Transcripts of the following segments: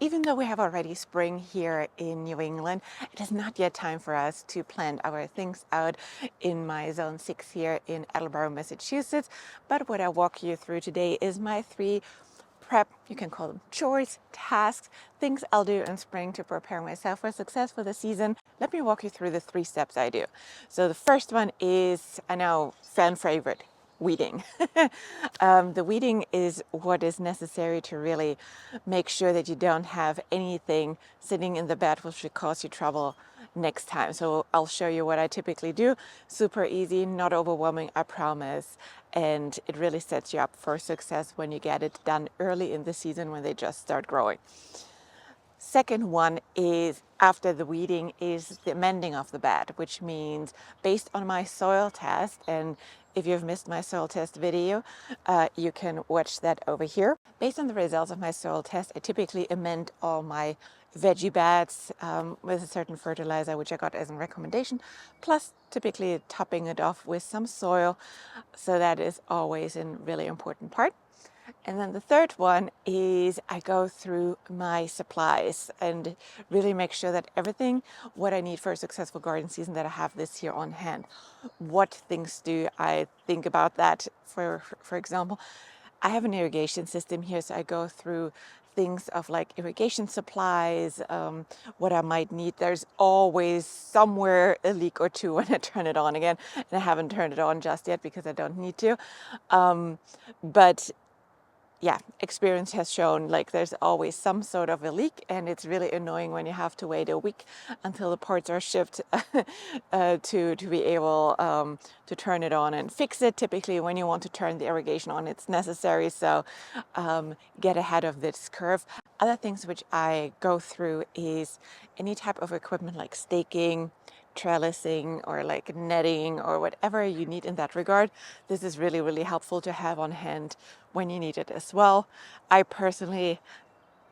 Even though we have already spring here in New England, it is not yet time for us to plant our things out in my zone 6 here in Attleboro, Massachusetts. But what I walk you through today is my 3 prep, you can call them chores, tasks, things I'll do in spring to prepare myself for success for the season. Let me walk you through the 3 steps I do. So the first one is, I know, fan favorite, weeding. The weeding is what is necessary to really make sure that you don't have anything sitting in the bed which would cause you trouble next time. So I'll show you what I typically do. Super easy, not overwhelming, I promise. And it really sets you up for success when you get it done early in the season when they just start growing. Second one is after the weeding is the amending of the bed, which means based on my soil test, and if you've missed my soil test video, you can watch that over here. Based on the results of my soil test, I typically amend all my veggie beds with a certain fertilizer, which I got as a recommendation, plus typically topping it off with some soil. So that is always a really important part. And then the third one is I go through my supplies and really make sure that everything what I need for a successful garden season, that I have this here on hand. What things do I think about that? For example, I have an irrigation system here, so I go through things of like irrigation supplies, what I might need. There's always somewhere a leak or two when I turn it on again, and I haven't turned it on just yet because I don't need to. But yeah, experience has shown like there's always some sort of a leak, and it's really annoying when you have to wait a week until the parts are shipped to be able to turn it on and fix it. Typically, when you want to turn the irrigation on, it's necessary. So get ahead of this curve. Other things which I go through is any type of equipment like staking, trellising, or like netting, or whatever you need in that regard. This is really, really helpful to have on hand when you need it as well. I personally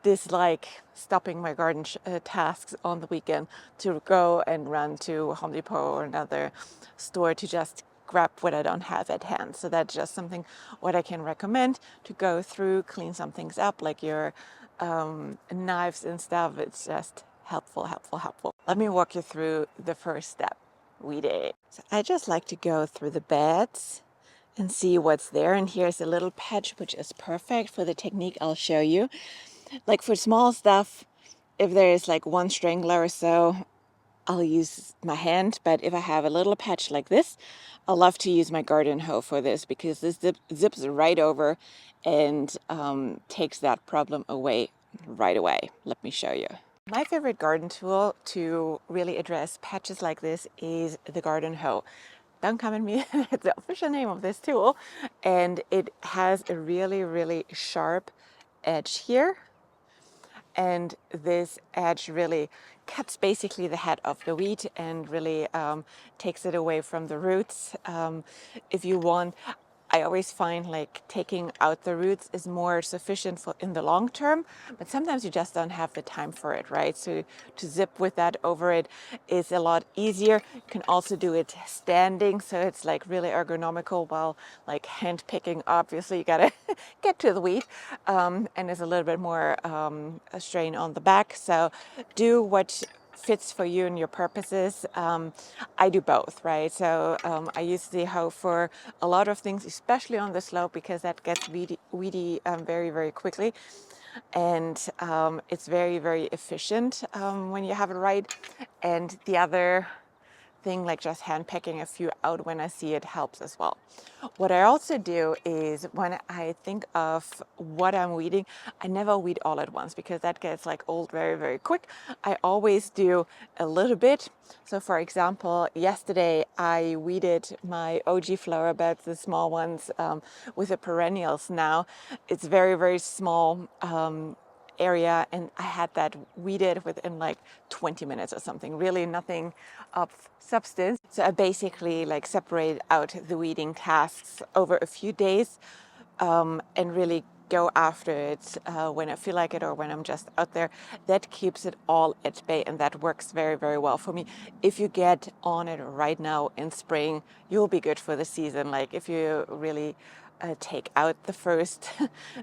dislike stopping my garden tasks on the weekend to go and run to Home Depot or another store to just grab what I don't have at hand. So that's just something what I can recommend to go through, clean some things up like your knives and stuff. It's just helpful, helpful, helpful. Let me walk you through the first step, weeding. So I just like to go through the beds and see what's there. And here's a little patch which is perfect for the technique I'll show you. Like for small stuff, if there's like one strangler or so, I'll use my hand. But if I have a little patch like this, I love to use my garden hoe for this because this zips right over and takes that problem away right away. Let me show you. My favorite garden tool to really address patches like this is the garden hoe. Don't come at me, it's the official name of this tool. And it has a really, really sharp edge here. And this edge really cuts basically the head of the weed and really takes it away from the roots. If you want, I always find like taking out the roots is more sufficient for in the long term, but sometimes you just don't have the time for it, right? So to zip with that over it is a lot easier. You can also do it standing, so it's like really ergonomical while like hand picking. Obviously, you gotta get to the weed, and there's a little bit more a strain on the back. So do what fits for you and your purposes. I do both, right? So I use the hoe for a lot of things, especially on the slope, because that gets weedy very, very quickly. And it's very, very efficient when you have it right. And the other thing, like just hand picking a few out when I see it, helps as well. What I also do is when I think of what I'm weeding, I never weed all at once because that gets like old very, very quick. I always do a little bit. So for example, yesterday I weeded my OG flower beds, the small ones, with the perennials now. It's very, very small area, and I had that weeded within like 20 minutes or something, really nothing of substance. So I basically like separate out the weeding tasks over a few days and really go after it when I feel like it or when I'm just out there. That keeps it all at bay, and that works very, very well for me. If you get on it right now in spring, you'll be good for the season. Like if you really take out the first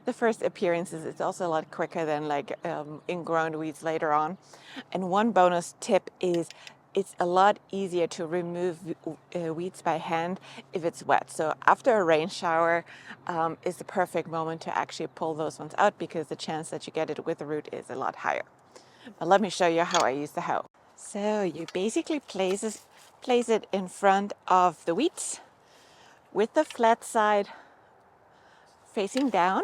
the first appearances. It's also a lot quicker than like ingrown weeds later on. And one bonus tip is it's a lot easier to remove weeds by hand if it's wet. So after a rain shower is the perfect moment to actually pull those ones out, because the chance that you get it with the root is a lot higher. But let me show you how I use the hoe. So you basically place it in front of the weeds with the flat side facing down,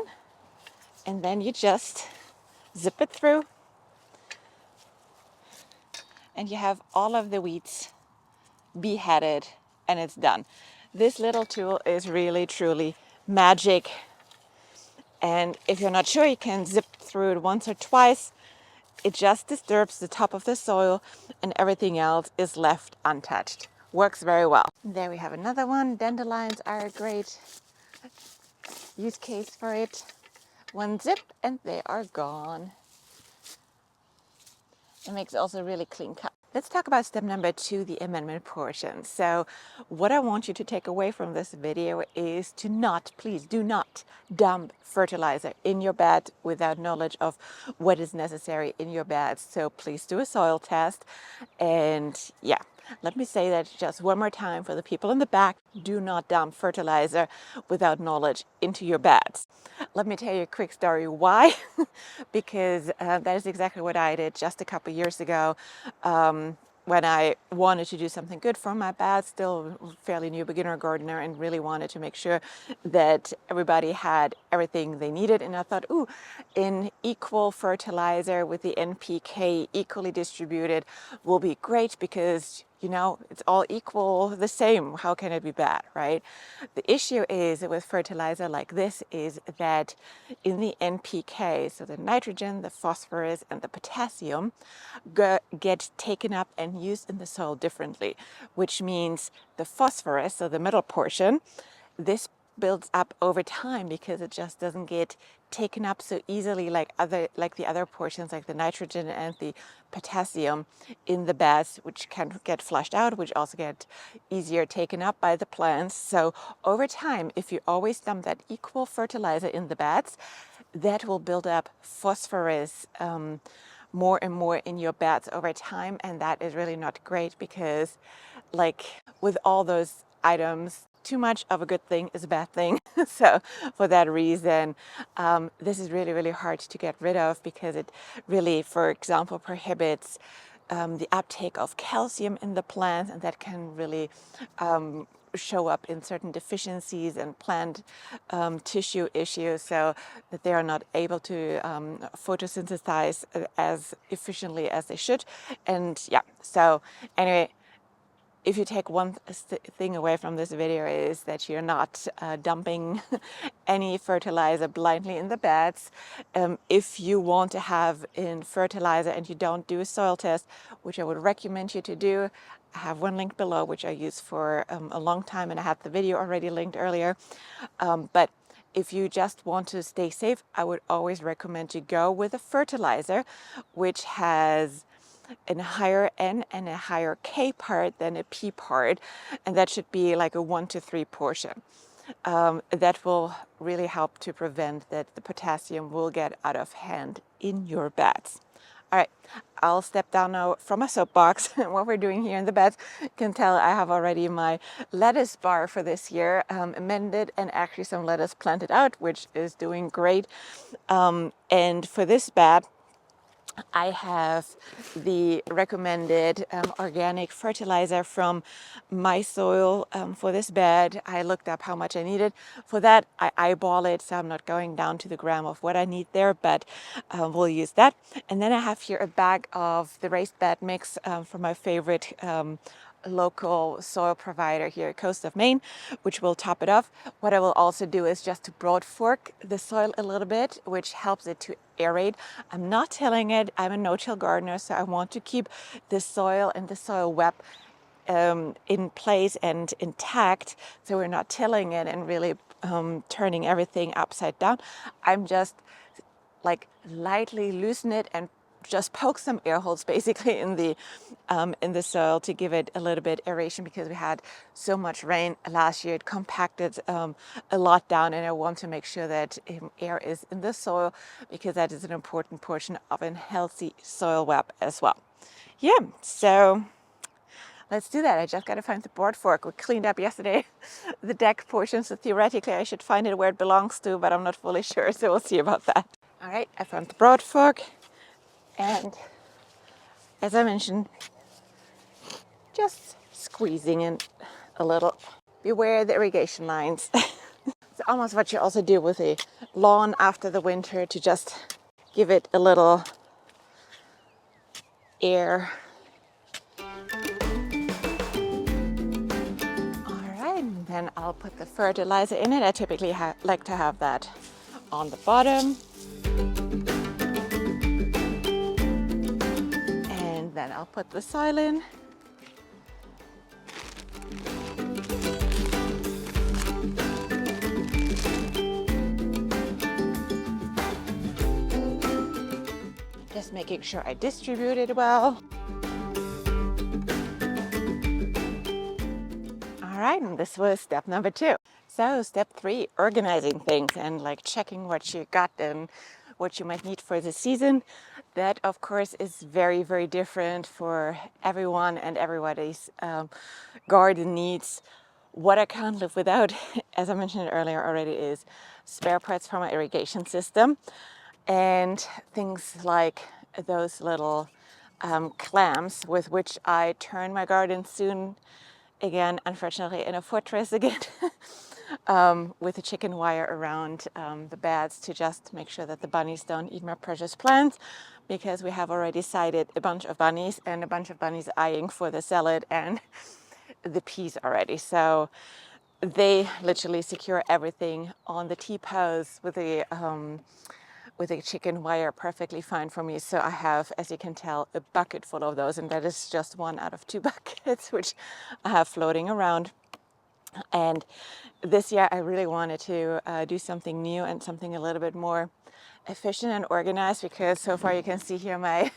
and then you just zip it through, and you have all of the weeds beheaded, and it's done. This little tool is really truly magic, and if you're not sure, you can zip through it once or twice. It just disturbs the top of the soil and everything else is left untouched. Works very well. There we have another one. Dandelions are a great use case for it. One zip and they are gone. It makes also a really clean cut. Let's talk about step number 2, the amendment portion. So what I want you to take away from this video is to not, please do not dump fertilizer in your bed without knowledge of what is necessary in your bed. So please do a soil test. And yeah, let me say that just one more time for the people in the back: do not dump fertilizer without knowledge into your beds. Let me tell you a quick story why. Because that is exactly what I did just a couple years ago. When I wanted to do something good for my bed, still fairly new beginner gardener, and really wanted to make sure that everybody had everything they needed. And I thought, ooh, an equal fertilizer with the NPK equally distributed will be great, because you know, it's all equal, the same. How can it be bad, right? The issue is with fertilizer like this is that in the NPK, so the nitrogen, the phosphorus, and the potassium get taken up and used in the soil differently, which means the phosphorus, so the middle portion, this builds up over time because it just doesn't get taken up so easily like the other portions, like the nitrogen and the potassium in the beds, which can get flushed out, which also get easier taken up by the plants. So over time, if you always dump that equal fertilizer in the beds, that will build up phosphorus more and more in your beds over time, and that is really not great, because like with all those items, too much of a good thing is a bad thing. So for that reason, this is really, really hard to get rid of, because it really, for example, prohibits the uptake of calcium in the plants, and that can really show up in certain deficiencies and plant tissue issues, so that they are not able to photosynthesize as efficiently as they should. And yeah, so anyway, if you take one thing away from this video, is that you're not dumping any fertilizer blindly in the beds. If you want to have in fertilizer and you don't do a soil test, which I would recommend you to do, I have one link below, which I use for a long time, and I had the video already linked earlier. But if you just want to stay safe, I would always recommend to go with a fertilizer which has a higher N and a higher K part than a P part, and that should be like a 1 to 3 portion. That will really help to prevent that the potassium will get out of hand in your beds. All right, I'll step down now from my soapbox. What we're doing here in the beds, you can tell I have already my lettuce bar for this year amended, and actually some lettuce planted out, which is doing great. And for this bed, I have the recommended organic fertilizer from my soil for this bed. I looked up how much I needed. For that, I eyeball it, so I'm not going down to the gram of what I need there, but we'll use that. And then I have here a bag of the raised bed mix from my favorite local soil provider here at Coast of Maine, which will top it off. What I will also do is just to broad fork the soil a little bit, which helps it to aerate. I'm not tilling it. I'm a no-till gardener, so I want to keep the soil and the soil web in place and intact, so we're not tilling it and really turning everything upside down. I'm just like lightly loosen it and just poke some air holes basically in the soil to give it a little bit aeration, because we had so much rain last year. It compacted a lot down, and I want to make sure that air is in the soil, because that is an important portion of a healthy soil web as well. Yeah, so let's do that. I just got to find the board fork. We cleaned up yesterday the deck portion, so theoretically I should find it where it belongs to, but I'm not fully sure, so we'll see about that. All right, I found the broad fork, and as I mentioned, just squeezing in a little. Beware the irrigation lines. It's almost what you also do with a lawn after the winter, to just give it a little air. All right, and then I'll put the fertilizer in it. I typically like to have that on the bottom. And then I'll put the soil in. Just making sure I distribute it well. All right, and this was step number 2. So step 3, organizing things and like checking what you got and what you might need for the season. That of course is very, very different for everyone and everybody's garden needs. What I can't live without, as I mentioned earlier already, is spare parts for my irrigation system, and things like those little clamps with which I turn my garden soon again, unfortunately in a fortress again, with a chicken wire around the beds to just make sure that the bunnies don't eat my precious plants, because we have already sighted a bunch of bunnies and a bunch of bunnies eyeing for the salad and the peas already. So they literally secure everything on the T-posts with a chicken wire perfectly fine for me. So I have, as you can tell, a bucket full of those, and that is just one out of 2 buckets which I have floating around. And this year I really wanted to do something new and something a little bit more efficient and organized, because so far you can see here my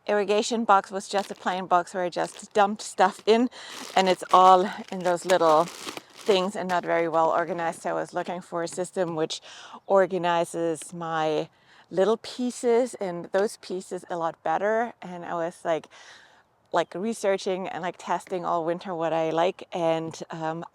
irrigation box was just a plain box where I just dumped stuff in, and it's all in those little things and not very well organized. So I was looking for a system which organizes my little pieces and those pieces a lot better. And I was like researching and like testing all winter what I like, and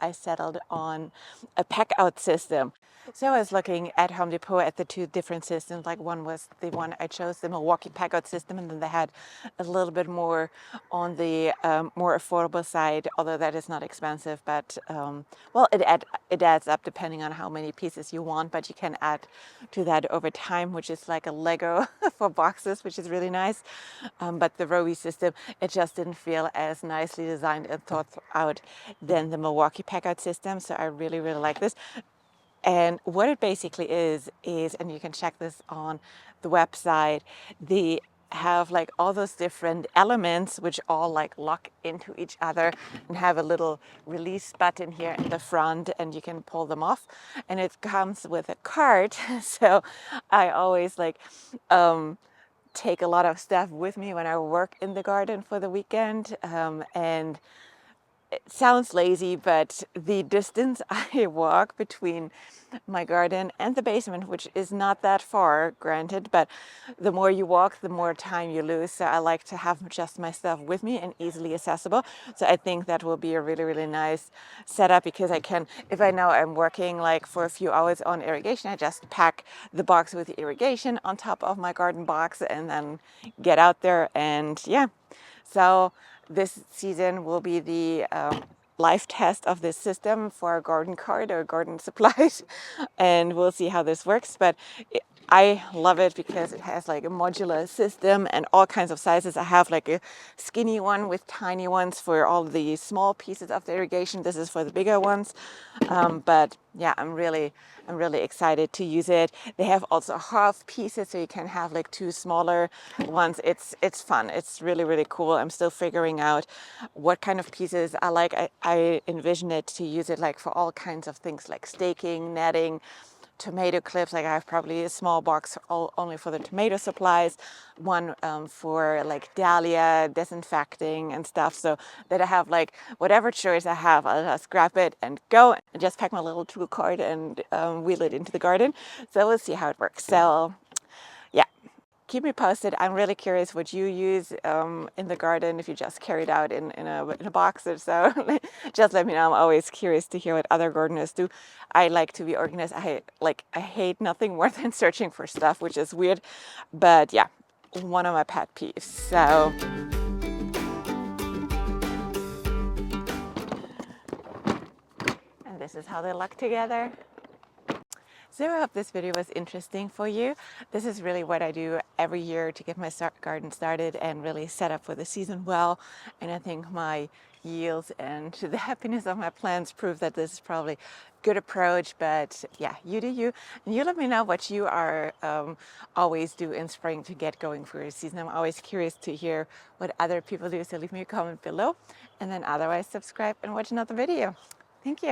I settled on a pack out system. So I was looking at Home Depot at the 2 different systems. Like, one was the one I chose, the Milwaukee pack out system, and then they had a little bit more on the more affordable side, although that is not expensive. But well, it adds up depending on how many pieces you want, but you can add to that over time, which is like a Lego for boxes, which is really nice. But the Rowie system, it just didn't feel as nicely designed and thought out than the Milwaukee pack out system. So I really, really like this. And what it basically is, and you can check this on the website, they have like all those different elements which all like lock into each other and have a little release button here in the front, and you can pull them off. And it comes with a cart. So I always like take a lot of stuff with me when I work in the garden for the weekend. And it sounds lazy, but the distance I walk between my garden and the basement, which is not that far, granted, but the more you walk, the more time you lose. So I like to have just my stuff with me and easily accessible. So I think that will be a really, really nice setup, because I can, if I know I'm working like for a few hours on irrigation, I just pack the box with the irrigation on top of my garden box and then get out there. And yeah, so this season will be the life test of this system for a garden cart or garden supplies, and we'll see how this works. But I love it because it has like a modular system and all kinds of sizes. I have like a skinny one with tiny ones for all the small pieces of the irrigation. This is for the bigger ones. But yeah, I'm really excited to use it. They have also half pieces, so you can have like 2 smaller ones. It's fun. It's really, really cool. I'm still figuring out what kind of pieces I like. I envision it to use it like for all kinds of things like staking, netting, tomato clips. Like I have probably a small box only for the tomato supplies, one for like dahlia disinfecting and stuff, so that I have like whatever chores I have, I'll just grab it and go and just pack my little tool cart and wheel it into the garden. So we'll see how it works. So yeah, keep me posted. I'm really curious what you use in the garden, if you just carry it out in a box or so. Just let me know. I'm always curious to hear what other gardeners do. I like to be organized. I hate nothing more than searching for stuff, which is weird. But yeah, one of my pet peeves. So and this is how they look together. So I hope this video was interesting for you. This is really what I do every year to get my garden started and really set up for the season well. And I think my yields and the happiness of my plants prove that this is probably a good approach. But yeah, you do you. And you let me know what you are always do in spring to get going for your season. I'm always curious to hear what other people do. So leave me a comment below. And then otherwise subscribe and watch another video. Thank you.